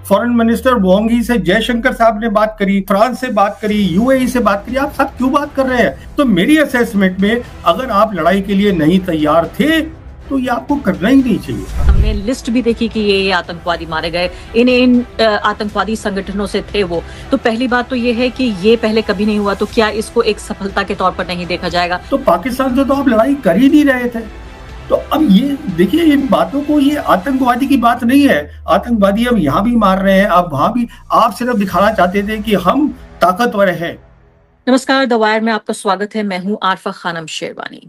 Foreign minister वांग ही से जयशंकर साहब ने बात करी, फ्रांस से बात करी, यूएई से बात करी, आप सब क्यों बात कर रहे हैं? तो मेरी असेसमेंट में अगर आप लड़ाई के लिए नहीं तैयार थे तो ये आपको करना ही नहीं चाहिए। हमने लिस्ट भी देखी कि ये आतंकवादी मारे गए, इन आतंकवादी संगठनों से थे वो। तो पहली बात तो ये है कि ये पहले कभी नहीं हुआ, तो क्या इसको एक सफलता के तौर पर नहीं देखा जाएगा? तो पाकिस्तान से तो आप लड़ाई कर ही नहीं रहे थे। तो अब ये देखिए, इन बातों को, ये आतंकवादी की बात नहीं है। आतंकवादी हम यहाँ भी मार रहे हैं, आप वहां भी। आप सिर्फ दिखाना चाहते थे कि हम ताकतवर हैं। नमस्कार, द वायर में आपका स्वागत है। मैं हूं आरफा खानम शेरवानी।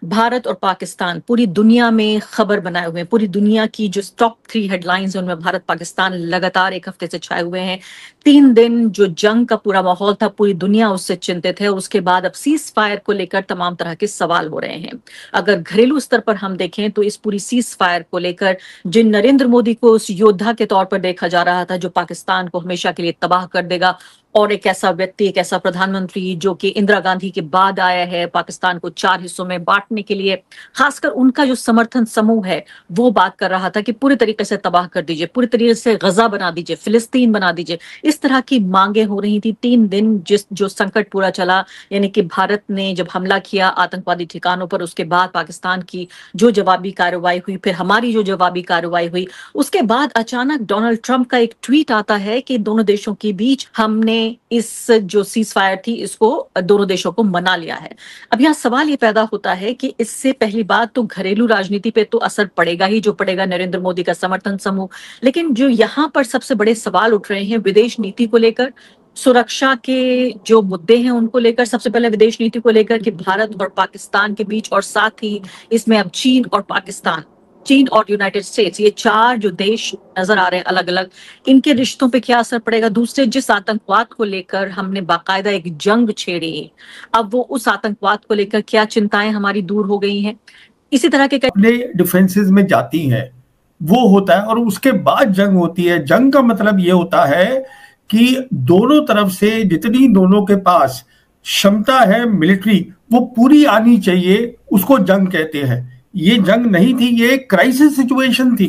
भारत और पाकिस्तान पूरी दुनिया में खबर बनाए हुए हैं। पूरी दुनिया की जो टॉप 3 हेडलाइंस है उनमें भारत पाकिस्तान लगातार एक हफ्ते से छाए हुए हैं। 3 दिन जो जंग का पूरा माहौल था, पूरी दुनिया उससे चिंतित है। उसके बाद अब सीज फायर को लेकर तमाम तरह के सवाल हो रहे हैं। अगर घरेलू स्तर पर हम देखें तो इस पूरी सीज फायर को लेकर जिन नरेंद्र मोदी को उस योद्धा के तौर पर देखा जा रहा था जो पाकिस्तान को हमेशा के लिए तबाह कर देगा, और एक ऐसा व्यक्ति, एक ऐसा प्रधानमंत्री जो कि इंदिरा गांधी के बाद आया है पाकिस्तान को 4 हिस्सों में बांटने के लिए, खासकर उनका जो समर्थन समूह है वो बात कर रहा था कि पूरी तरीके से तबाह कर दीजिए, पूरी तरीके से गजा बना दीजिए, फिलिस्तीन बना दीजिए। इस तरह की मांगे हो रही थी। 3 दिन जो संकट पूरा चला, यानी कि भारत ने जब हमला किया आतंकवादी ठिकानों पर, उसके बाद पाकिस्तान की जो जवाबी कार्रवाई हुई, फिर हमारी जो जवाबी कार्रवाई हुई, उसके बाद अचानक डोनाल्ड ट्रंप का एक ट्वीट आता है कि दोनों देशों के बीच हमने इस जो सीज फायर थी इसको दोनों देशों को मना लिया है। अब यहाँ सवाल ये पैदा होता है कि इससे पहली बात तो घरेलू राजनीति पे तो असर पड़ेगा ही, जो पड़ेगा नरेंद्र मोदी का समर्थन समूह। लेकिन जो यहाँ पर सबसे बड़े सवाल उठ रहे हैं विदेश नीति को लेकर, सुरक्षा के जो मुद्दे हैं उनको लेकर, सबसे पहले विदेश नीति को लेकर कि भारत और पाकिस्तान के बीच, और साथ ही इसमें अब चीन और पाकिस्तान, चीन और यूनाइटेड स्टेट्स, ये 4 जो देश नजर आ रहे हैं अलग अलग, इनके रिश्तों पे क्या असर पड़ेगा। दूसरे, जिस आतंकवाद को लेकर हमने बाकायदा एक जंग छेड़ी, अब वो उस आतंकवाद को लेकर क्या चिंताएं हमारी दूर हो गई हैं। इसी तरह के अपने डिफेंसेस में जाती हैं, वो होता है, और उसके बाद जंग होती है। जंग का मतलब ये होता है कि दोनों तरफ से जितनी दोनों के पास क्षमता है मिलिट्री, वो पूरी आनी चाहिए, उसको जंग कहते हैं। ये जंग नहीं थी, ये क्राइसिस सिचुएशन थी।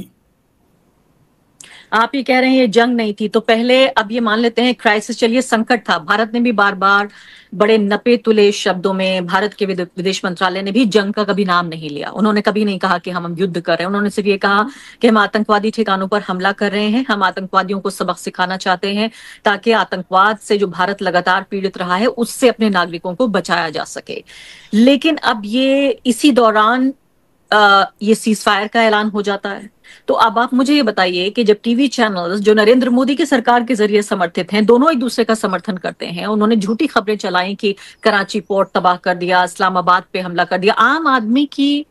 आप ये कह रहे हैं ये जंग नहीं थी, तो पहले अब ये मान लेते हैं क्राइसिस, चलिए संकट था। भारत ने भी बार बार बड़े नपे तुले शब्दों में, भारत के विदेश मंत्रालय ने भी जंग का कभी नाम नहीं लिया। उन्होंने कभी नहीं कहा कि हम युद्ध कर रहे हैं। उन्होंने सिर्फ ये कहा कि हम आतंकवादी ठिकानों पर हमला कर रहे हैं, हम आतंकवादियों को सबक सिखाना चाहते हैं ताकि आतंकवाद से जो भारत लगातार पीड़ित रहा है उससे अपने नागरिकों को बचाया जा सके। लेकिन अब ये इसी दौरान ये सीज फायर का ऐलान हो जाता है। तो अब आप मुझे ये बताइए कि जब टीवी चैनल्स जो नरेंद्र मोदी की सरकार के जरिए समर्थित हैं, दोनों एक दूसरे का समर्थन करते हैं, उन्होंने झूठी खबरें चलाई कि कराची पोर्ट तबाह कर दिया, इस्लामाबाद पे हमला कर दिया। आम आदमी की,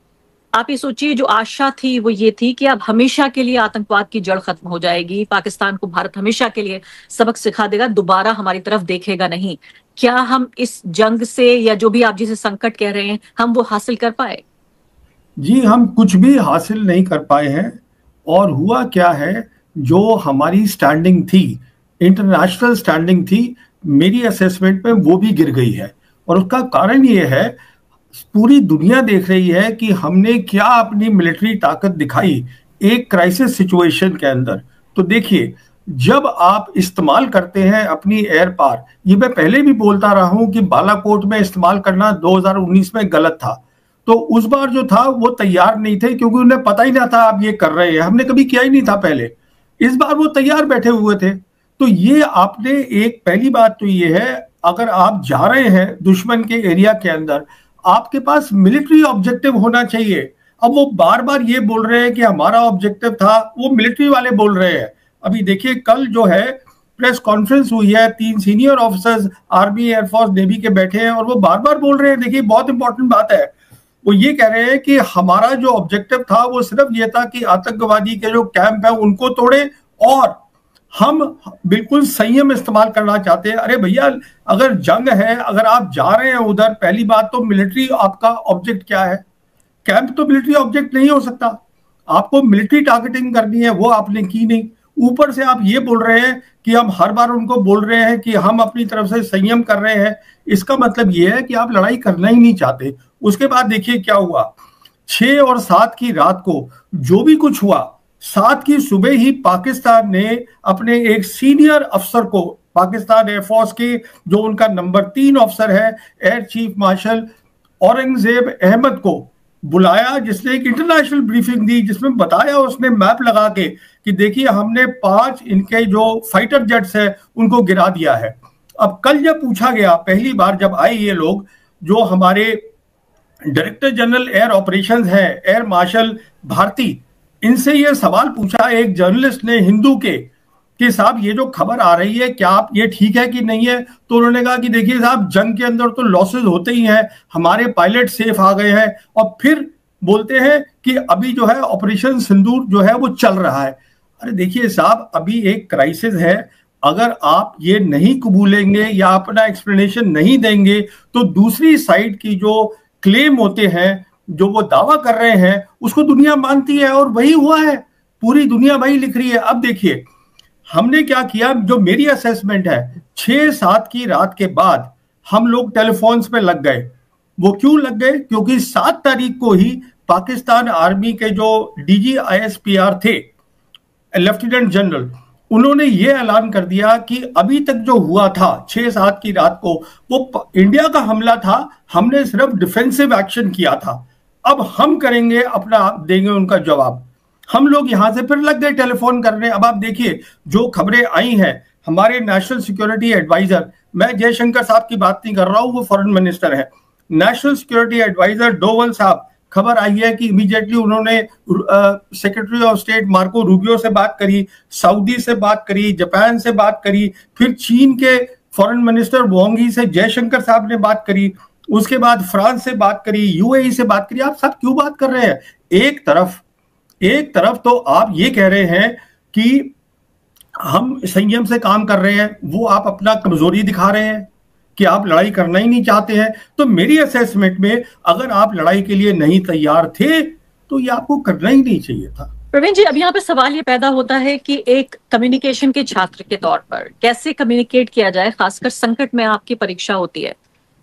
आप ये सोचिए, जो आशा थी वो ये थी कि अब हमेशा के लिए आतंकवाद की जड़ खत्म हो जाएगी, पाकिस्तान को भारत हमेशा के लिए सबक सिखा देगा, दोबारा हमारी तरफ देखेगा नहीं। क्या हम इस जंग से, या जो भी आप जिसे संकट कह रहे हैं, हम वो हासिल कर पाए? जी, हम कुछ भी हासिल नहीं कर पाए हैं। और हुआ क्या है, जो हमारी स्टैंडिंग थी, इंटरनेशनल स्टैंडिंग थी, मेरी असेसमेंट में वो भी गिर गई है। और उसका कारण ये है, पूरी दुनिया देख रही है कि हमने क्या अपनी मिलिट्री ताकत दिखाई एक क्राइसिस सिचुएशन के अंदर। तो देखिए, जब आप इस्तेमाल करते हैं अपनी एयर पावर, ये मैं पहले भी बोलता रहा हूं कि बालाकोट में इस्तेमाल करना 2019 में गलत था। तो उस बार जो था वो तैयार नहीं थे, क्योंकि उन्हें पता ही ना था आप ये कर रहे हैं, हमने कभी किया ही नहीं था पहले। इस बार वो तैयार बैठे हुए थे। तो ये आपने एक, पहली बात तो ये है, अगर आप जा रहे हैं दुश्मन के एरिया के अंदर, आपके पास मिलिट्री ऑब्जेक्टिव होना चाहिए। अब वो बार बार ये बोल रहे हैं कि हमारा ऑब्जेक्टिव था, वो मिलिट्री वाले बोल रहे हैं। अभी देखिए, कल जो है प्रेस कॉन्फ्रेंस हुई है, 3 senior officers army, air force, navy के बैठे हैं, और वो बार बार बोल रहे हैं, देखिए बहुत इंपॉर्टेंट बात है, वो ये कह रहे हैं कि हमारा जो ऑब्जेक्टिव था वो सिर्फ ये था कि आतंकवादी के जो कैंप है उनको तोड़े, और हम बिल्कुल संयम इस्तेमाल करना चाहते हैं। अरे भैया, अगर जंग है, अगर आप जा रहे हैं उधर, पहली बात तो मिलिट्री आपका ऑब्जेक्ट क्या है? कैंप तो मिलिट्री ऑब्जेक्ट नहीं हो सकता। आपको मिलिट्री टारगेटिंग करनी है, वो आपने की नहीं। ऊपर से आप ये बोल रहे हैं कि हम हर बार उनको बोल रहे हैं कि हम अपनी तरफ से संयम कर रहे हैं। इसका मतलब ये है कि आप लड़ाई करना ही नहीं चाहते। उसके बाद देखिए क्या हुआ, 6 और 7 की रात को जो भी कुछ हुआ, 7 की सुबह ही पाकिस्तान ने अपने एक सीनियर अफसर को, पाकिस्तान एयरफोर्स के जो उनका नंबर 3 अफसर है, air chief marshal Aurangzeb Ahmad को बुलाया, जिसने एक इंटरनेशनल ब्रीफिंग दी, जिसमें बताया उसने मैप लगा के कि देखिए हमने 5 इनके जो फाइटर जेट्स है उनको गिरा दिया है। अब कल जब पूछा गया, पहली बार जब आए ये लोग, जो हमारे डायरेक्टर जनरल एयर ऑपरेशंस है एयर मार्शल भारती, इनसे ये सवाल पूछा एक जर्नलिस्ट ने हिंदू के कि साहब ये जो खबर आ रही है क्या आप ये ठीक है कि नहीं है? तो उन्होंने कहा कि देखिए साहब, जंग के अंदर तो लॉसेस होते ही हैं, हमारे पायलट सेफ आ गए हैं, और फिर बोलते हैं कि अभी जो है ऑपरेशन सिंदूर जो है वो चल रहा है। अरे देखिए साहब, अभी एक क्राइसिस है, अगर आप ये नहीं कबूलेंगे या अपना एक्सप्लेनेशन नहीं देंगे तो दूसरी साइड की जो क्लेम होते हैं, जो वो दावा कर रहे हैं, उसको दुनिया मानती है, और वही हुआ है, पूरी दुनिया वही लिख रही है। अब देखिए हमने क्या किया, जो मेरी असेसमेंट है, 6-7 की रात के बाद हम लोग टेलीफोन्स पे लग गए। वो क्यों लग गए? क्योंकि 7 तारीख को ही पाकिस्तान आर्मी के जो DGISPR थे, लेफ्टिनेंट जनरल, उन्होंने ये ऐलान कर दिया कि अभी तक जो हुआ था 6-7 की रात को, वो इंडिया का हमला था, हमने सिर्फ डिफेंसिव एक्शन किया था, अब हम करेंगे अपना, देंगे उनका जवाब। हम लोग यहां से फिर लग गए टेलीफोन करने। अब आप देखिए जो खबरें आई हैं, हमारे नेशनल सिक्योरिटी एडवाइजर, मैं जयशंकर साहब की बात नहीं कर रहा हूं, वो फॉरेन मिनिस्टर है, नेशनल सिक्योरिटी एडवाइजर डोवल साहब, खबर आई है कि इमीडिएटली उन्होंने secretary of state Marco Rubio से बात करी, सऊदी से बात करी, जापान से बात करी, फिर चीन के फॉरेन मिनिस्टर वांग यी से जयशंकर साहब ने बात करी, उसके बाद फ्रांस से बात करी, UAE से बात करी। आप सब क्यों बात कर रहे हैं? एक तरफ तो आप ये कह रहे हैं कि हम संयम से काम कर रहे हैं, वो आप अपना कमजोरी दिखा रहे हैं कि आप लड़ाई करना ही नहीं चाहते हैं। तो मेरी असेसमेंट में अगर आप लड़ाई के लिए नहीं तैयार थे तो ये आपको करना ही नहीं चाहिए था। प्रवीण जी, अब यहाँ पे सवाल ये पैदा होता है कि एक कम्युनिकेशन के छात्र के तौर पर कैसे कम्युनिकेट किया जाए, खासकर संकट में आपकी परीक्षा होती है।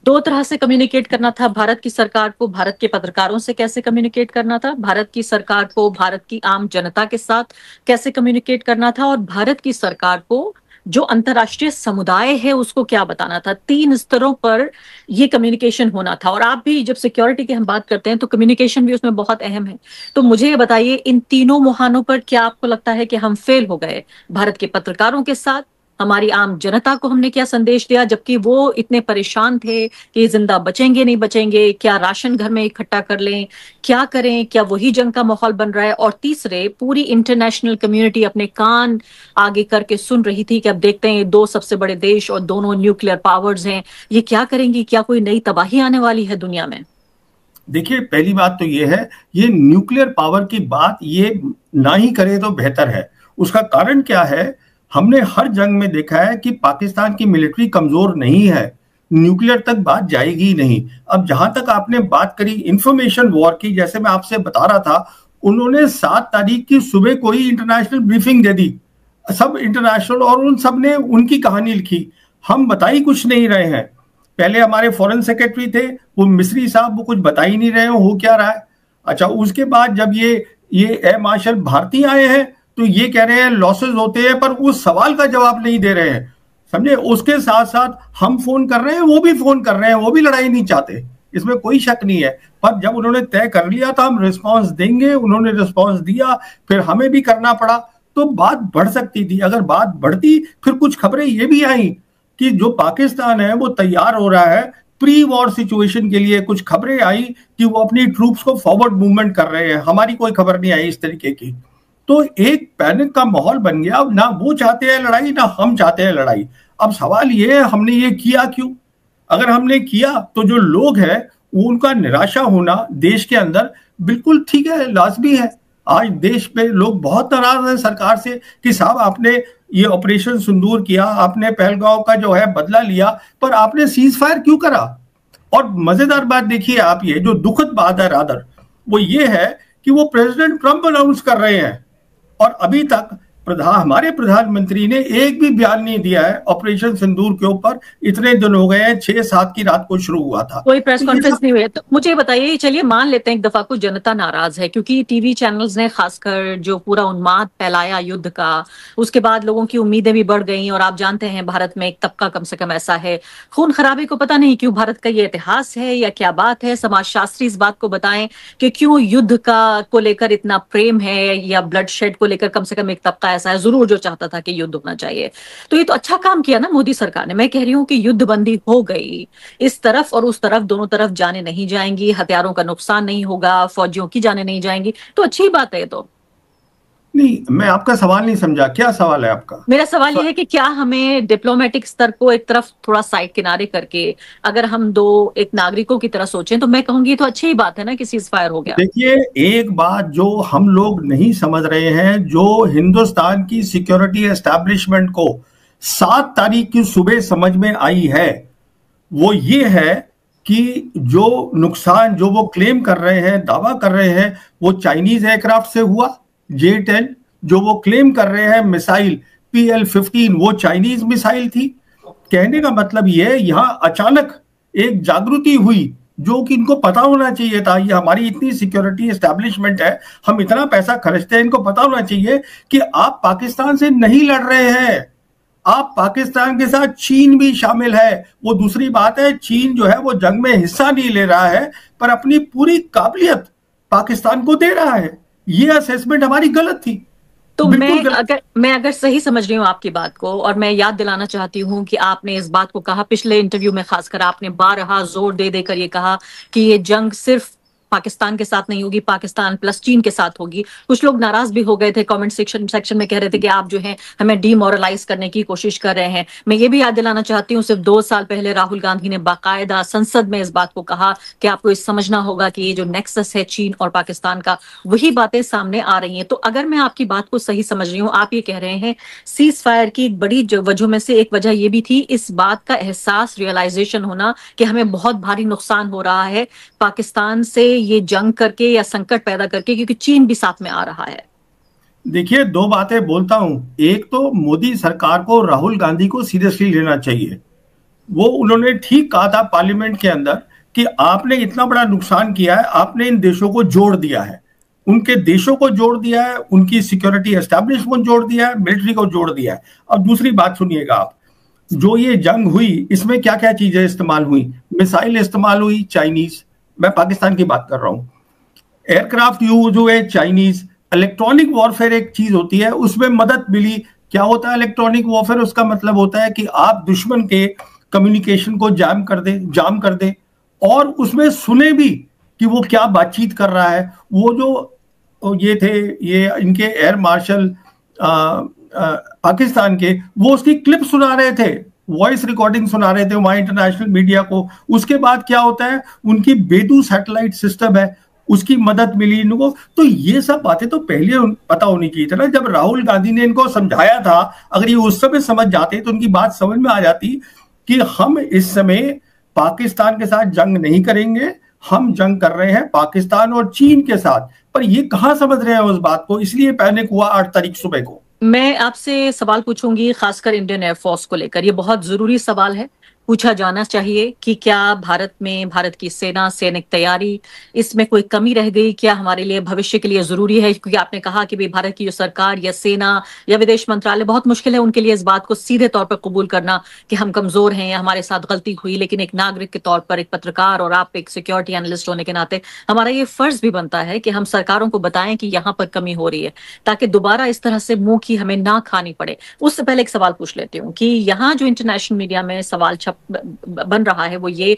2 तरह से कम्युनिकेट करना था भारत की सरकार को, भारत के पत्रकारों से कैसे कम्युनिकेट करना था, भारत की सरकार को भारत की आम जनता के साथ कैसे कम्युनिकेट करना था, और भारत की सरकार को जो अंतरराष्ट्रीय समुदाय है उसको क्या बताना था। 3 स्तरों पर ये कम्युनिकेशन होना था। और आप भी जब सिक्योरिटी की हम बात करते हैं तो कम्युनिकेशन भी उसमें बहुत अहम है। तो मुझे ये बताइए, इन तीनों मुहानों पर क्या आपको लगता है कि हम फेल हो गए? भारत के पत्रकारों के साथ, हमारी आम जनता को हमने क्या संदेश दिया, जबकि वो इतने परेशान थे कि जिंदा बचेंगे नहीं बचेंगे, क्या राशन घर में इकट्ठा कर लें, क्या करें, क्या वही जंग का माहौल बन रहा है। और तीसरे, पूरी इंटरनेशनल कम्युनिटी अपने कान आगे करके सुन रही थी कि अब देखते हैं 2 सबसे बड़े देश और दोनों न्यूक्लियर पावर्स हैं, ये क्या करेंगी, क्या कोई नई तबाही आने वाली है दुनिया में? देखिए पहली बात तो ये है, ये न्यूक्लियर पावर की बात ये ना ही करे तो बेहतर है। उसका कारण क्या है, हमने हर जंग में देखा है कि पाकिस्तान की मिलिट्री कमजोर नहीं है, न्यूक्लियर तक बात जाएगी ही नहीं। अब जहां तक आपने बात करी इंफॉर्मेशन वॉर की, जैसे मैं आपसे बता रहा था, उन्होंने 7 तारीख की सुबह को ही इंटरनेशनल ब्रीफिंग दे दी, सब इंटरनेशनल, और उन सब ने उनकी कहानी लिखी। हम बता ही कुछ नहीं रहे हैं। पहले हमारे फॉरेन सेक्रेटरी थे वो मिस्री साहब, वो कुछ बता ही नहीं रहे हो क्या रहा है। अच्छा, उसके बाद जब ये एयर मार्शल भारती आए हैं तो ये कह रहे हैं लॉसेस होते हैं, पर उस सवाल का जवाब नहीं दे रहे हैं, समझे। उसके साथ साथ हम फोन कर रहे हैं, वो भी फोन कर रहे हैं, वो भी लड़ाई नहीं चाहते, इसमें कोई शक नहीं है। पर जब उन्होंने तय कर लिया था हम रिस्पांस देंगे, उन्होंने रिस्पांस दिया, फिर हमें भी करना पड़ा, तो बात बढ़ सकती थी। अगर बात बढ़ती, फिर कुछ खबरें ये भी आई कि जो पाकिस्तान है वो तैयार हो रहा है प्री वॉर सिचुएशन के लिए। कुछ खबरें आई कि वो अपनी ट्रूप्स को फॉरवर्ड मूवमेंट कर रहे हैं, हमारी कोई खबर नहीं आई इस तरीके की। तो एक पैनिक का माहौल बन गया। अब ना वो चाहते हैं लड़ाई, ना हम चाहते हैं लड़ाई। अब सवाल ये है, हमने ये किया क्यों? अगर हमने किया तो जो लोग हैं उनका निराशा होना देश के अंदर बिल्कुल ठीक है, लाजमी है। आज देश में लोग बहुत नाराज हैं सरकार से कि साहब आपने ये ऑपरेशन सिंदूर किया, आपने पहलगांव का जो है बदला लिया, पर आपने सीज फायर क्यों करा? और मजेदार बात देखिए आप, ये जो दुखद बात है रादर, वो ये है कि वो प्रेसिडेंट ट्रंप अनाउंस कर रहे हैं और अभी तक हमारे प्रधानमंत्री ने एक भी बयान नहीं दिया है ऑपरेशन सिंदूर के ऊपर। इतने दिन हो गए हैं, 6-7 की रात को शुरू हुआ था, कोई प्रेस कॉन्फ्रेंस नहीं हुई है। तो मुझे बताइए, चलिए मान लेते हैं एक दफा को जनता नाराज है क्योंकि टीवी चैनल्स ने खासकर जो पूरा उन्माद फैलाया युद्ध का, उसके बाद लोगों की उम्मीदें भी बढ़ गई। और आप जानते हैं भारत में एक तबका कम से कम ऐसा है, खून खराबे को पता नहीं क्यों, भारत का ये इतिहास है या क्या बात है, समाजशास्त्री इस बात को बताएं कि क्यों युद्ध का को लेकर इतना प्रेम है, या ब्लड शेड को लेकर कम से कम एक तबका ऐसा है जरूर जो चाहता था कि युद्ध होना चाहिए। तो ये तो अच्छा काम किया ना मोदी सरकार ने। मैं कह रही हूँ कि युद्ध बंदी हो गई, इस तरफ और उस तरफ दोनों तरफ जाने नहीं जाएंगी, हथियारों का नुकसान नहीं होगा, फौजियों की जाने नहीं जाएंगी, तो अच्छी बात है। तो नहीं, मैं आपका सवाल नहीं समझा, क्या सवाल है आपका? मेरा सवाल यह है कि क्या हमें डिप्लोमेटिक स्तर को एक तरफ थोड़ा साइड किनारे करके अगर हम दो एक नागरिकों की तरह सोचें तो मैं कहूंगी तो अच्छी ही बात है ना कि सीज फायर हो गया। देखिए, एक बात जो हम लोग नहीं समझ रहे हैं, जो हिंदुस्तान की सिक्योरिटी एस्टैब्लिशमेंट को 7 तारीख की सुबह समझ में आई है, वो ये है कि जो नुकसान जो वो क्लेम कर रहे हैं, दावा कर रहे हैं, वो चाइनीज एयरक्राफ्ट से हुआ। J-10 जो वो क्लेम कर रहे हैं मिसाइल PL-15, वो चाइनीज मिसाइल थी। कहने का मतलब ये, यहां अचानक एक जागृति हुई जो कि इनको पता होना चाहिए था। ये हमारी इतनी सिक्योरिटी एस्टैब्लिशमेंट है, हम इतना पैसा खर्चते हैं, इनको पता होना चाहिए कि आप पाकिस्तान से नहीं लड़ रहे हैं, आप पाकिस्तान के साथ चीन भी शामिल है। वो दूसरी बात है, चीन जो है वो जंग में हिस्सा नहीं ले रहा है पर अपनी पूरी काबिलियत पाकिस्तान को दे रहा है। ये असेसमेंट हमारी गलत थी। तो मैं अगर सही समझ रही हूँ आपकी बात को, और मैं याद दिलाना चाहती हूँ कि आपने इस बात को कहा पिछले इंटरव्यू में, खासकर आपने बारहा जोर दे देकर ये कहा कि ये जंग सिर्फ पाकिस्तान के साथ नहीं होगी, पाकिस्तान प्लस चीन के साथ होगी। कुछ लोग नाराज भी हो गए थे, कमेंट सेक्शन में कह रहे थे कि आप जो है हमें डीमोरलाइज करने की कोशिश कर रहे हैं। मैं ये भी याद दिलाना चाहती हूँ, सिर्फ 2 साल पहले राहुल गांधी ने बाकायदा संसद में इस बात को कहा कि आपको इस समझना होगा कि ये जो नेक्सस है चीन और पाकिस्तान का, वही बातें सामने आ रही हैं। तो अगर मैं आपकी बात को सही समझ रही हूँ, आप ये कह रहे हैं सीज फायर की एक बड़ी वजह में से एक वजह ये भी थी इस बात का एहसास, रियलाइजेशन होना कि हमें बहुत भारी नुकसान हो रहा है पाकिस्तान से ये जंग करके या संकट पैदा करके, क्योंकि चीन भी साथ में आ रहा है। देखिए, 2 बातें बोलता हूं। एक तो मोदी सरकार को राहुल गांधी को सीरियसली लेना चाहिए। वो उन्होंने ठीक कहा था पार्लियामेंट के अंदर कि आपने इतना बड़ा नुकसान किया है, आपने इन देशों को जोड़ दिया है, उनके देशों को जोड़ दिया है, उनकी सिक्योरिटी एस्टैब्लिशमेंट जोड़ दिया है, मिलिट्री को जोड़ दिया है। अब दूसरी बात सुनिएगा आप, जो ये जंग हुई इसमें क्या क्या चीजें इस्तेमाल हुई? मिसाइल इस्तेमाल हुई चाइनीज, मैं पाकिस्तान की बात कर रहा हूं, एयरक्राफ्ट यूज हुए चाइनीज, इलेक्ट्रॉनिक वॉरफेयर एक चीज होती है, उसमें मदद मिली। क्या होता है इलेक्ट्रॉनिक वॉरफेयर? उसका मतलब होता है कि आप दुश्मन के कम्युनिकेशन को जाम कर दे और उसमें सुने भी कि वो क्या बातचीत कर रहा है। वो जो ये थे, ये इनके एयर मार्शल पाकिस्तान के, वो उसकी क्लिप सुना रहे थे, वॉइस रिकॉर्डिंग सुना रहे थे वहां इंटरनेशनल मीडिया को। उसके बाद क्या होता है, उनकी बेदू सैटेलाइट सिस्टम है, उसकी मदद मिली इनको। तो ये सब बातें तो पहले पता होनी चाहिए था ना, जब राहुल गांधी ने इनको समझाया था। अगर ये उस समय समझ जाते तो उनकी बात समझ में आ जाती कि हम इस समय पाकिस्तान के साथ जंग नहीं करेंगे, हम जंग कर रहे हैं पाकिस्तान और चीन के साथ। पर ये कहां समझ रहे हैं उस बात को, इसलिए पैनिक हुआ 8 तारीख सुबह को। मैं आपसे सवाल पूछूंगी खासकर इंडियन एयरफोर्स को लेकर, ये बहुत जरूरी सवाल है, पूछा जाना चाहिए कि क्या भारत में भारत की सेना, सैनिक तैयारी, इसमें कोई कमी रह गई? क्या हमारे लिए भविष्य के लिए जरूरी है? क्योंकि आपने कहा कि भाई भारत की जो सरकार या सेना या विदेश मंत्रालय, बहुत मुश्किल है उनके लिए इस बात को सीधे तौर पर कबूल करना कि हम कमजोर हैं या हमारे साथ गलती हुई। लेकिन एक नागरिक के तौर पर, एक पत्रकार और आप एक सिक्योरिटी एनालिस्ट होने के नाते हमारा ये फर्ज भी बनता है कि हम सरकारों को बताएं कि यहाँ पर कमी हो रही है, ताकि दोबारा इस तरह से मुंह की हमें ना खानी पड़े। उससे पहले एक सवाल पूछ लेती हूँ कि यहाँ जो इंटरनेशनल मीडिया में सवाल बन रहा है वो ये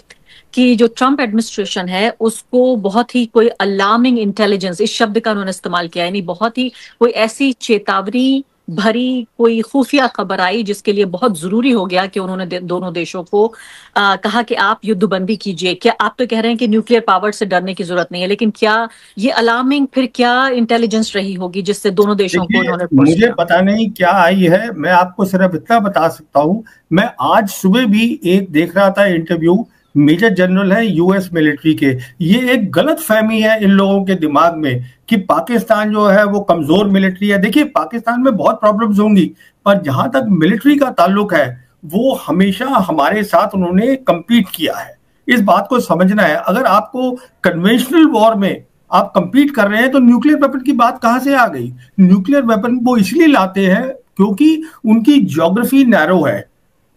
कि जो ट्रंप एडमिनिस्ट्रेशन है उसको बहुत ही कोई अलार्मिंग इंटेलिजेंस, इस शब्द का उन्होंने इस्तेमाल किया है, यानी बहुत ही कोई ऐसी चेतावनी भरी कोई खुफिया खबर आई जिसके लिए बहुत जरूरी हो गया कि उन्होंने दोनों देशों को कहा कि आप युद्धबंदी कीजिए। क्या आप तो कह रहे हैं कि न्यूक्लियर पावर से डरने की जरूरत नहीं है, लेकिन क्या ये अलार्मिंग फिर क्या इंटेलिजेंस रही होगी जिससे दोनों देशों को उन्होंने मुझे पता नहीं क्या आई है, मैं आपको सिर्फ इतना बता सकता हूं। मैं आज सुबह भी एक देख रहा था इंटरव्यू मेजर जनरल है यूएस मिलिट्री के। ये एक गलत फहमी है इन लोगों के दिमाग में कि पाकिस्तान जो है वो कमजोर मिलिट्री है। देखिए, पाकिस्तान में बहुत प्रॉब्लम्स होंगी, पर जहां तक मिलिट्री का ताल्लुक है वो हमेशा हमारे साथ उन्होंने compete किया है। इस बात को समझना है। अगर आपको कन्वेंशनल वॉर में आप compete कर रहे हैं तो न्यूक्लियर वेपन की बात कहां से आ गई? न्यूक्लियर वेपन वो इसलिए लाते हैं क्योंकि उनकी ज्योग्राफी नैरो है,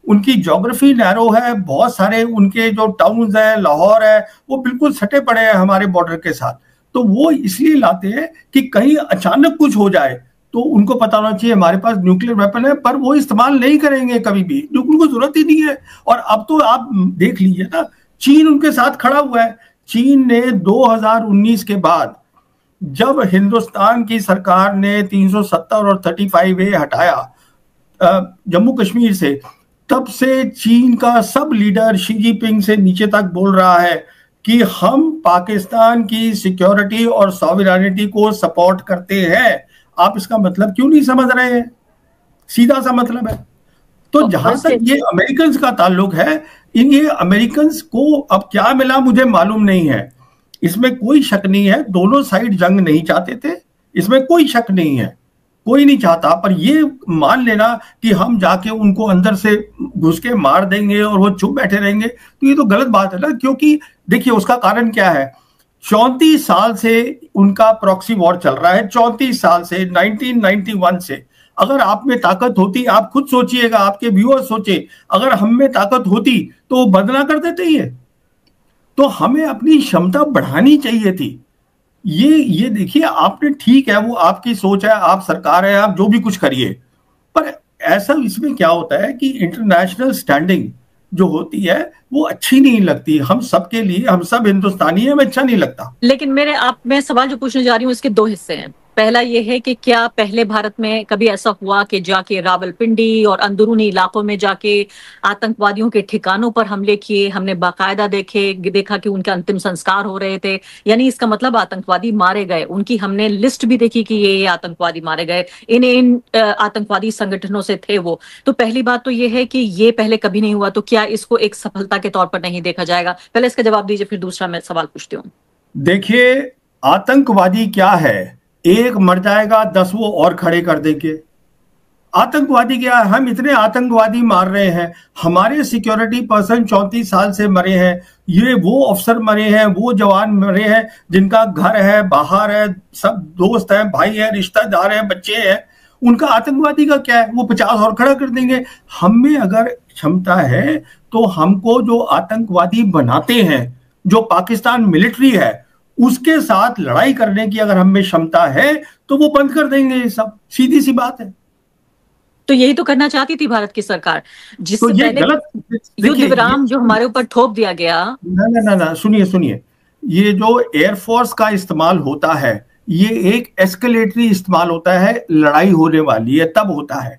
उनकी ज्योग्राफी नैरो है। बहुत सारे उनके जो टाउन्स है, लाहौर है, वो बिल्कुल सटे पड़े हैं हमारे बॉर्डर के साथ। तो वो इसलिए लाते हैं कि कहीं अचानक कुछ हो जाए तो उनको पता होना चाहिए हमारे पास न्यूक्लियर वेपन है, पर वो इस्तेमाल नहीं करेंगे कभी भी, जो उनको जरूरत ही नहीं है। और अब तो आप देख लीजिए ना, चीन उनके साथ खड़ा हुआ है। चीन ने 2019 के बाद जब हिंदुस्तान की सरकार ने 370 और 35A हटाया जम्मू कश्मीर से, तब से चीन का सब लीडर शी जिनपिंग से नीचे तक बोल रहा है कि हम पाकिस्तान की सिक्योरिटी और सॉवरेनिटी को सपोर्ट करते हैं। आप इसका मतलब क्यों नहीं समझ रहे हैं? सीधा सा मतलब है। तो जहां तक ये अमेरिकन का ताल्लुक है, ये अमेरिकन को अब क्या मिला मुझे मालूम नहीं है। इसमें कोई शक नहीं है, दोनों साइड जंग नहीं चाहते थे, इसमें कोई शक नहीं है, कोई नहीं चाहता। पर ये मान लेना कि हम जाके उनको अंदर से घुस के मार देंगे और वो चुप बैठे रहेंगे, तो ये तो गलत बात है ना। क्योंकि देखिए उसका कारण क्या है, 34 साल से उनका प्रॉक्सी वॉर चल रहा है, 34 साल से, 1991 से। अगर आप में ताकत होती, आप खुद सोचिएगा, आपके व्यूअर्स सोचे, अगर हम में ताकत होती तो वो बंद ना कर देते ये। तो हमें अपनी क्षमता बढ़ानी चाहिए थी। ये देखिए, आपने, ठीक है वो आपकी सोच है, आप सरकार है, आप जो भी कुछ करिए, पर ऐसा इसमें क्या होता है कि इंटरनेशनल स्टैंडिंग जो होती है वो अच्छी नहीं लगती हम सबके लिए। हम सब हिंदुस्तानी है, हमें अच्छा नहीं लगता। लेकिन मैं सवाल जो पूछने जा रही हूँ इसके दो हिस्से हैं। पहला ये है कि क्या पहले भारत में कभी ऐसा हुआ कि जाके रावलपिंडी और अंदरूनी इलाकों में जाके आतंकवादियों के ठिकानों पर हमले किए, हमने बाकायदा देखा कि उनके अंतिम संस्कार हो रहे थे, यानी इसका मतलब आतंकवादी मारे गए, उनकी हमने लिस्ट भी देखी कि ये आतंकवादी मारे गए, इन आतंकवादी संगठनों से थे वो। तो पहली बात तो ये है कि ये पहले कभी नहीं हुआ, तो क्या इसको एक सफलता के तौर पर नहीं देखा जाएगा? पहले इसका जवाब दीजिए, फिर दूसरा मैं सवाल पूछती हूँ। देखिए, आतंकवादी क्या है, एक मर जाएगा 10 वो और खड़े कर देंगे। आतंकवादी क्या है, हम इतने आतंकवादी मार रहे हैं, हमारे सिक्योरिटी पर्सन 34 साल से मरे हैं, ये वो अफसर मरे हैं, वो जवान मरे हैं जिनका घर है, बाहर है, सब दोस्त हैं, भाई है, रिश्तेदार हैं, बच्चे हैं। उनका आतंकवादी का क्या है, वो 50 और खड़ा कर देंगे। हम में अगर क्षमता है तो हमको जो आतंकवादी बनाते हैं, जो पाकिस्तान मिलिट्री है, उसके साथ लड़ाई करने की अगर हमें क्षमता है तो वो बंद कर देंगे। ये सब सीधी सी बात है। तो यही तो करना चाहती थी भारत की सरकार, जिससे तो ये पहले गलत युद्ध विराम जो हमारे ऊपर थोप दिया गया। ना, सुनिए, ये जो एयरफोर्स का इस्तेमाल होता है, ये एक एस्केलेटरी इस्तेमाल होता है, लड़ाई होने वाली है तब होता है।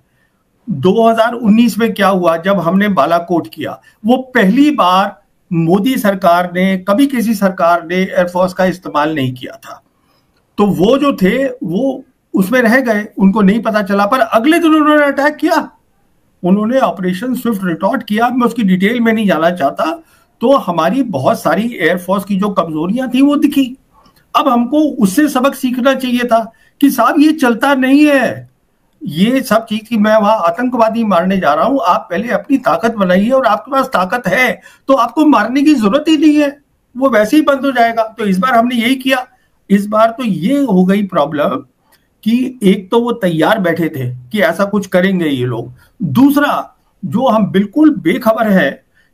2019 में क्या हुआ, जब हमने बालाकोट किया, वो पहली बार मोदी सरकार ने, कभी किसी सरकार ने एयरफोर्स का इस्तेमाल नहीं किया था। तो वो जो थे वो उसमें रह गए, उनको नहीं पता चला, पर अगले दिन उन्होंने अटैक किया, उन्होंने ऑपरेशन स्विफ्ट रिटॉर्ट किया। मैं उसकी डिटेल में नहीं जाना चाहता। तो हमारी बहुत सारी एयरफोर्स की जो कमजोरियां थी वो दिखी। अब हमको उससे सबक सीखना चाहिए था कि साहब ये चलता नहीं है, ये सब चीज की मैं वहां आतंकवादी मारने जा रहा हूं, आप पहले अपनी ताकत बनाइए, और आपके पास ताकत है तो आपको मारने की जरूरत ही नहीं है, वो वैसे ही बंद हो जाएगा। तो इस बार हमने यही किया। इस बार तो ये हो गई प्रॉब्लम कि एक तो वो तैयार बैठे थे कि ऐसा कुछ करेंगे ये लोग, दूसरा जो हम बिल्कुल बेखबर है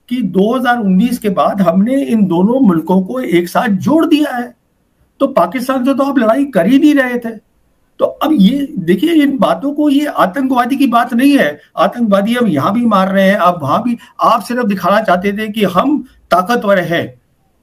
कि 2019 के बाद हमने इन दोनों मुल्कों को एक साथ जोड़ दिया है। तो पाकिस्तान से तो आप लड़ाई कर ही नहीं रहे थे। तो अब ये देखिए, इन बातों को, ये आतंकवादी की बात नहीं है। आतंकवादी अब यहां भी मार रहे हैं, अब वहां भी। आप सिर्फ दिखाना चाहते थे कि हम ताकतवर हैं,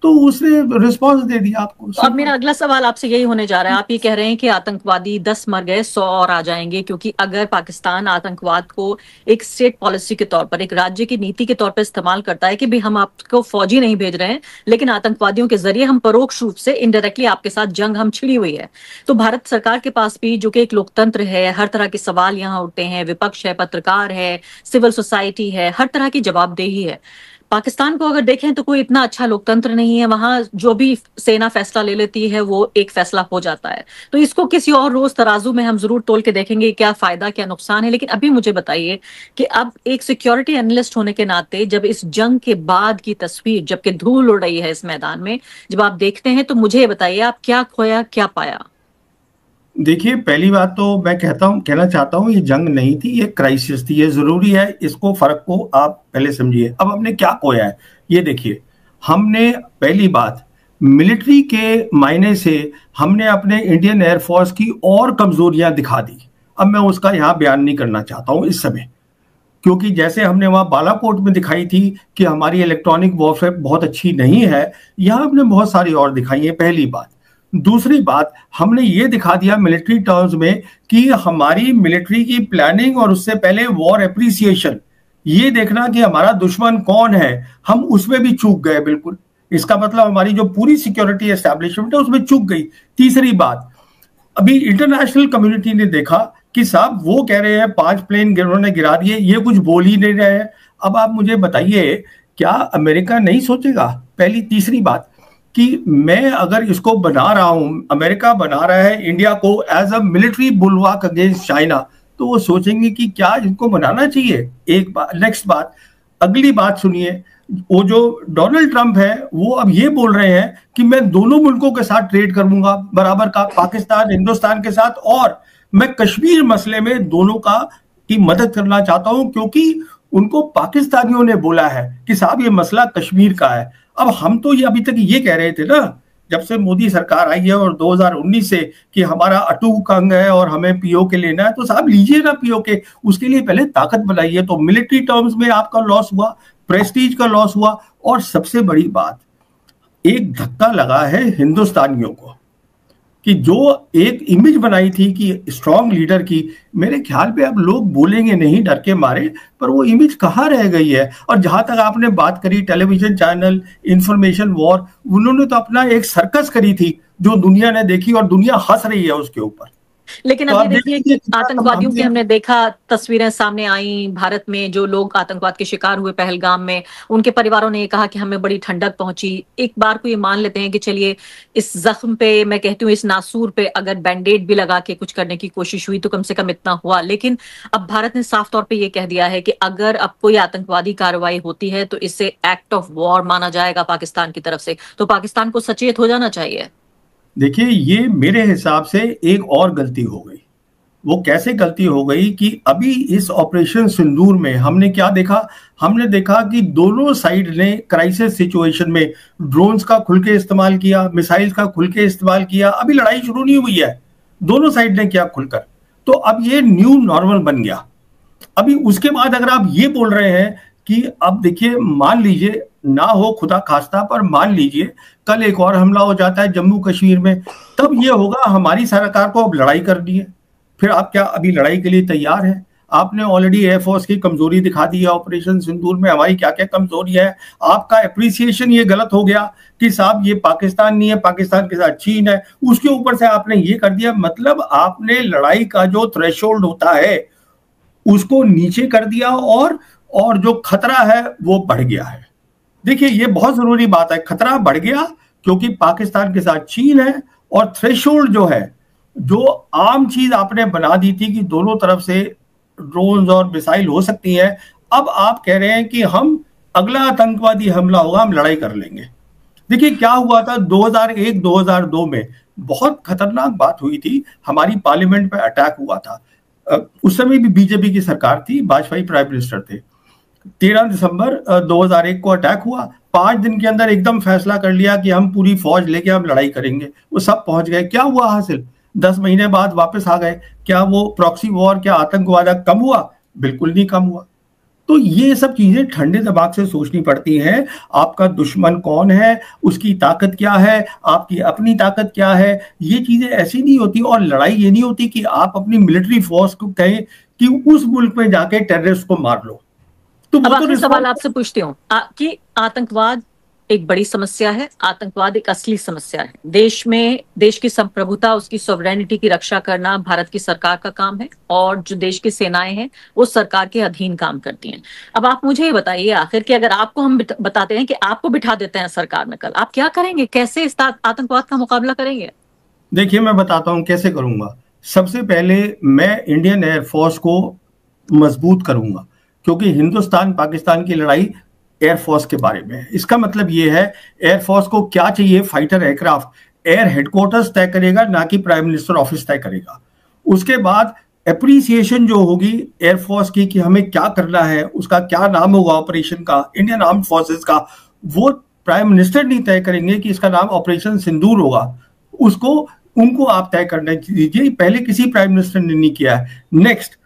तो उसने रिस्पांस दे दिया आपको। तो अब मेरा अगला सवाल आपसे यही होने जा रहा है। आप ये कह रहे हैं कि आतंकवादी 10 मर गए, 100 और आ जाएंगे, क्योंकि अगर पाकिस्तान आतंकवाद को एक स्टेट पॉलिसी के तौर पर, एक राज्य की नीति के तौर पर इस्तेमाल करता है कि भाई हम आपको फौजी नहीं भेज रहे हैं, लेकिन आतंकवादियों के जरिए हम परोक्ष रूप से, इनडायरेक्टली आपके साथ जंग हम छिड़ी हुई है। तो भारत सरकार के पास भी, जो कि एक लोकतंत्र है, हर तरह के सवाल यहाँ उठते हैं, विपक्ष है, पत्रकार है, सिविल सोसाइटी है, हर तरह की जवाबदेही है। पाकिस्तान को अगर देखें तो कोई इतना अच्छा लोकतंत्र नहीं है, वहां जो भी सेना फैसला ले लेती है वो एक फैसला हो जाता है। तो इसको किसी और रोज तराजू में हम जरूर तोल के देखेंगे क्या फायदा क्या नुकसान है। लेकिन अभी मुझे बताइए कि अब एक सिक्योरिटी एनालिस्ट होने के नाते जब इस जंग के बाद की तस्वीर, जबकि धूल उड़ रही है इस मैदान में, जब आप देखते हैं तो मुझे बताइए आप क्या खोया क्या पाया। देखिए, पहली बात तो मैं कहना चाहता हूँ, ये जंग नहीं थी, ये क्राइसिस थी। ये जरूरी है, इसको फर्क को आप पहले समझिए। अब हमने क्या खोया है ये देखिए। हमने पहली बात, मिलिट्री के मायने से हमने अपने इंडियन एयरफोर्स की और कमजोरियां दिखा दी। अब मैं उसका यहाँ बयान नहीं करना चाहता हूँ इस समय, क्योंकि जैसे हमने वहां बालाकोट में दिखाई थी कि हमारी इलेक्ट्रॉनिक वॉरफेयर बहुत अच्छी नहीं है, यहाँ हमने बहुत सारी और दिखाई है, पहली बात। दूसरी बात, हमने ये दिखा दिया मिलिट्री टर्म्स में कि हमारी मिलिट्री की प्लानिंग और उससे पहले वॉर एप्रिसिएशन, ये देखना कि हमारा दुश्मन कौन है, हम उसमें भी चूक गए बिल्कुल। इसका मतलब हमारी जो पूरी सिक्योरिटी एस्टैब्लिशमेंट है उसमें चूक गई। तीसरी बात, अभी इंटरनेशनल कम्युनिटी ने देखा कि साहब वो कह रहे हैं 5 प्लेन उन्होंने गिरा दिए, ये कुछ बोल ही नहीं रहे हैं। अब आप मुझे बताइए, क्या अमेरिका नहीं सोचेगा? पहली। तीसरी बात कि मैं अगर इसको बना रहा हूं, अमेरिका बना रहा है इंडिया को as a military bulwark against China, तो वो सोचेंगे कि क्या इनको बनाना चाहिए। एक बात। नेक्स्ट बात, अगली बात सुनिए, वो जो डोनाल्ड ट्रंप है वो अब ये बोल रहे हैं कि मैं दोनों मुल्कों के साथ ट्रेड करूंगा बराबर का, पाकिस्तान हिंदुस्तान के साथ, और मैं कश्मीर मसले में दोनों का की मदद करना चाहता हूं, क्योंकि उनको पाकिस्तानियों ने बोला है कि साहब ये मसला कश्मीर का है। अब हम तो ये अभी तक ये कह रहे थे ना, जब से मोदी सरकार आई है और 2019 से, कि हमारा अटूट अंग है और हमें पीओके लेना है, तो साहब लीजिए ना पीओके, उसके लिए पहले ताकत बनाइए। तो मिलिट्री टर्म्स में आपका लॉस हुआ, प्रेस्टीज का लॉस हुआ, और सबसे बड़ी बात, एक धक्का लगा है हिंदुस्तानियों को कि जो एक इमेज बनाई थी कि स्ट्रांग लीडर की, मेरे ख्याल पे अब लोग बोलेंगे नहीं डर के मारे, पर वो इमेज कहाँ रह गई है। और जहां तक आपने बात करी टेलीविजन चैनल, इंफॉर्मेशन वॉर, उन्होंने तो अपना एक सर्कस करी थी जो दुनिया ने देखी और दुनिया हंस रही है उसके ऊपर। लेकिन तो अब आप ये देखिए कि देखिए, आतंकवादियों की हमने देखा तस्वीरें सामने आई भारत में, जो लोग आतंकवाद के शिकार हुए पहलगाम में, उनके परिवारों ने ये कहा कि हमें बड़ी ठंडक पहुंची। एक बार को ये मान लेते हैं कि चलिए इस जख्म पे, मैं कहती हूँ इस नासूर पे अगर बैंडेड भी लगा के कुछ करने की कोशिश हुई तो कम से कम इतना हुआ। लेकिन अब भारत ने साफ तौर पर यह कह दिया है कि अगर अब कोई आतंकवादी कार्रवाई होती है तो इसे एक्ट ऑफ वॉर माना जाएगा पाकिस्तान की तरफ से। तो पाकिस्तान को सचेत हो जाना चाहिए। देखिए, ये मेरे हिसाब से एक और गलती हो गई। वो कैसे गलती हो गई कि अभी इस ऑपरेशन सिंदूर में हमने क्या देखा? हमने देखा कि दोनों साइड ने क्राइसिस सिचुएशन में ड्रोन्स का खुल के इस्तेमाल किया, मिसाइल्स का खुल के इस्तेमाल किया। अभी लड़ाई शुरू नहीं हुई है, दोनों साइड ने किया खुलकर। तो अब ये न्यू नॉर्मल बन गया। अभी उसके बाद अगर आप ये बोल रहे हैं कि अब देखिए, मान लीजिए ना हो खुदा खास्ता, पर मान लीजिए कल एक और हमला हो जाता है जम्मू कश्मीर में, तब ये होगा हमारी सरकार को अब लड़ाई करनी है। फिर आप क्या अभी लड़ाई के लिए तैयार हैं? आपने ऑलरेडी एयरफोर्स की कमजोरी दिखा दी है ऑपरेशन सिंदूर में, हमारी क्या क्या कमजोरी है। आपका अप्रिसिएशन ये गलत हो गया कि साहब ये पाकिस्तान नहीं है, पाकिस्तान के साथ चीन है, उसके ऊपर से आपने ये कर दिया। मतलब आपने लड़ाई का जो थ्रेशोल्ड होता है उसको नीचे कर दिया, और जो खतरा है वो बढ़ गया है। देखिए, ये बहुत जरूरी बात है, खतरा बढ़ गया क्योंकि पाकिस्तान के साथ चीन है, और थ्रेशोल्ड जो है, जो आम चीज आपने बना दी थी कि दोनों तरफ से ड्रोन्स और मिसाइल हो सकती है, अब आप कह रहे हैं कि हम अगला आतंकवादी हमला होगा हम लड़ाई कर लेंगे। देखिए क्या हुआ था 2001-2002 में, बहुत खतरनाक बात हुई थी। हमारी पार्लियामेंट पे अटैक हुआ था, उस समय भी बीजेपी की सरकार थी, वाजपेयी प्राइम मिनिस्टर थे। 13 दिसंबर 2001 को अटैक हुआ। 5 दिन के अंदर एकदम फैसला कर लिया कि हम पूरी फौज लेके हम लड़ाई करेंगे। वो सब पहुंच गए। क्या हुआ हासिल? 10 महीने बाद वापस आ गए। क्या वो प्रॉक्सी वॉर, क्या आतंकवाद कम हुआ? बिल्कुल नहीं कम हुआ। तो ये सब चीजें ठंडे दिमाग से सोचनी पड़ती हैं। आपका दुश्मन कौन है, उसकी ताकत क्या है, आपकी अपनी ताकत क्या है, ये चीजें ऐसी नहीं होती। और लड़ाई ये नहीं होती कि आप अपनी मिलिट्री फोर्स को कहें कि उस मुल्क में जाके टेररिस्ट को मार लो। तो अब आखिरी सवाल आपसे पूछती हूँ कि आतंकवाद एक बड़ी समस्या है, आतंकवाद एक असली समस्या है। देश में देश की संप्रभुता, उसकी सॉवरेनिटी की रक्षा करना भारत की सरकार का काम है, और जो देश की सेनाएं हैं वो सरकार के अधीन काम करती हैं। अब आप मुझे ये बताइए आखिर कि अगर आपको हम बताते हैं कि आपको बिठा देते हैं सरकार में कल, आप क्या करेंगे? कैसे इस आतंकवाद का मुकाबला करेंगे? देखिए, मैं बताता हूं कैसे करूंगा। सबसे पहले मैं इंडियन एयरफोर्स को मजबूत करूंगा, क्योंकि हिंदुस्तान पाकिस्तान की लड़ाई एयरफोर्स के बारे में है। इसका मतलब ये है, एयरफोर्स को क्या चाहिए, फाइटर एयरक्राफ्ट एयर हेडक्वार्टर्स तय करेगा, ना कि प्राइम मिनिस्टर ऑफिस तय करेगा। उसके बाद एप्रिसिएशन जो होगी एयरफोर्स की कि हमें क्या करना है, उसका क्या नाम होगा ऑपरेशन का, इंडियन आर्म्ड फोर्सेस का, वो प्राइम मिनिस्टर नहीं तय करेंगे कि इसका नाम ऑपरेशन सिंदूर होगा। उसको उनको आप तय करने दीजिए, पहले किसी प्राइम मिनिस्टर ने नहीं किया है। नेक्स्ट,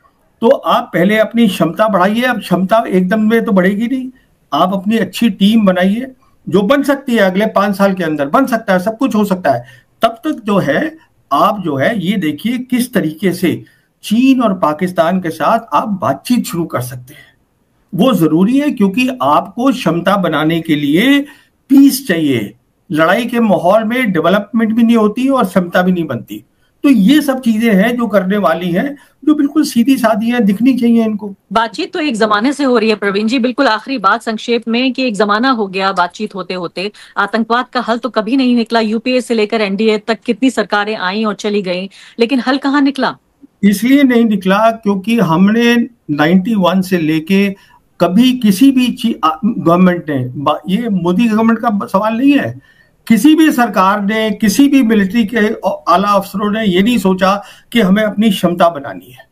तो आप पहले अपनी क्षमता बढ़ाइए। अब क्षमता एकदम में तो बढ़ेगी नहीं, आप अपनी अच्छी टीम बनाइए, जो बन सकती है अगले 5 साल के अंदर, बन सकता है, सब कुछ हो सकता है। तब तक जो है आप जो है ये देखिए किस तरीके से चीन और पाकिस्तान के साथ आप बातचीत शुरू कर सकते हैं। वो जरूरी है, क्योंकि आपको क्षमता बनाने के लिए पीस चाहिए। लड़ाई के माहौल में डेवलपमेंट भी नहीं होती और क्षमता भी नहीं बनती। तो ये सब चीजें हैं जो करने वाली हैं, जो बिल्कुल सीधी सादी हैं, दिखनी चाहिए इनको। बातचीत तो एक जमाने से हो रही है प्रवीण जी। बिल्कुल आखिरी बात संक्षेप में कि एक जमाना हो गया बातचीत होते होते, आतंकवाद का हल तो कभी नहीं निकला। यूपीए से लेकर एनडीए तक कितनी सरकारें आई और चली गई, लेकिन हल कहाँ निकला? इसलिए नहीं निकला क्योंकि हमने 91 से लेके कभी किसी भी गवर्नमेंट ने, ये मोदी गवर्नमेंट का सवाल नहीं है, किसी भी सरकार ने, किसी भी मिलिट्री के आला अफसरों ने ये नहीं सोचा कि हमें अपनी क्षमता बनानी है।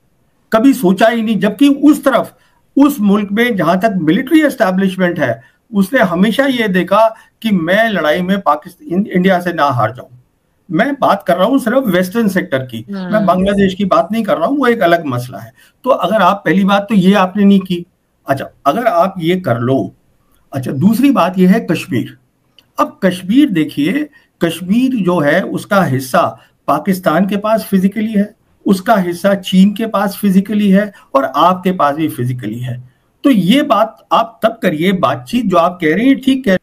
कभी सोचा ही नहीं। जबकि उस तरफ, उस मुल्क में जहां तक मिलिट्री एस्टैब्लिशमेंट है, उसने हमेशा ये देखा कि मैं लड़ाई में पाकिस्तान, इंडिया से ना हार जाऊं। मैं बात कर रहा हूं सिर्फ वेस्टर्न सेक्टर की, मैं बांग्लादेश की बात नहीं कर रहा हूं, वो एक अलग मसला है। तो अगर आप, पहली बात तो ये आपने नहीं की। अच्छा, अगर आप ये कर लो, अच्छा दूसरी बात ये है कश्मीर। अब कश्मीर देखिए, कश्मीर जो है उसका हिस्सा पाकिस्तान के पास फिजिकली है, उसका हिस्सा चीन के पास फिजिकली है, और आपके पास भी फिजिकली है। तो ये बात आप तब करिए, बातचीत जो आप कह रहे हैं ठीक कह